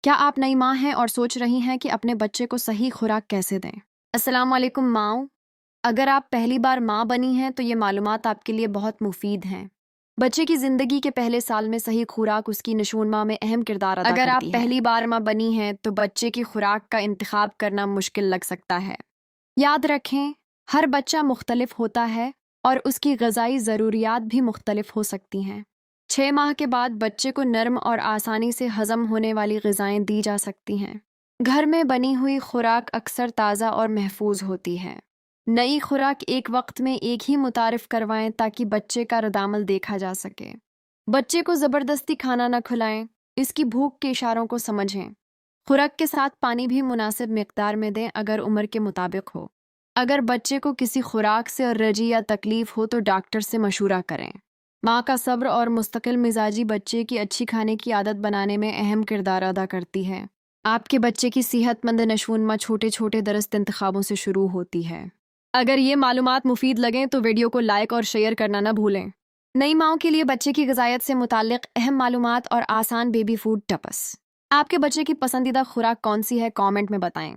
کیا آپ نئی ماں ہیں اور سوچ رہی ہیں کہ اپنے بچے کو صحیح خوراک کیسے دیں؟ السلام علیکم ماؤں، اگر آپ پہلی بار ماں بنی ہیں تو یہ معلومات آپ کے لیے بہت مفید ہیں۔ بچے کی زندگی کے پہلے سال میں صحیح خوراک اس کی نشوونما میں اہم کردار ادا کرتی ہے۔ اگر آپ پہلی بار ماں بنی ہیں تو بچے کی خوراک کا انتخاب کرنا مشکل لگ سکتا ہے۔ یاد رکھیں، ہر بچہ مختلف ہوتا ہے اور اس کی غذائی ضروریات بھی مختلف ہو سکتی ہیں۔ 6 ماہ کے بعد بچے کو نرم اور آسانی سے ہضم ہونے والی غذائیں دی جا سکتی ہیں۔ گھر میں بنی ہوئی خوراک اکثر تازہ اور محفوظ ہوتی ہے۔ نئی خوراک ایک وقت میں ایک ہی متعارف کروائیں تاکہ بچے کا ردعمل دیکھا جا سکے۔ بچے کو زبردستی کھانا نہ کھلائیں، اس کی بھوک کے اشاروں کو سمجھیں۔ خوراک کے ساتھ پانی بھی مناسب مقدار میں دیں اگر عمر کے مطابق ہو۔ اگر بچے کو کسی خوراک سے الرجی یا تکلیف ہو تو ڈاکٹر سے مشورہ کریں۔ ماں کا صبر اور مستقل مزاجی بچے کی اچھی کھانے کی عادت بنانے میں اہم کردار ادا کرتی ہے۔ آپ کے بچے کی صحت مند نشوونما چھوٹے چھوٹے درست انتخابوں سے شروع ہوتی ہے۔ اگر یہ معلومات مفید لگیں تو ویڈیو کو لائک اور شیئر کرنا نہ بھولیں۔ نئی ماؤں کے لیے بچے کی غذائیت سے متعلق اہم معلومات اور آسان بیبی فوڈ ٹپس۔ آپ کے بچے کی پسندیدہ خوراک کون سی ہے؟ کامنٹ میں بتائیں۔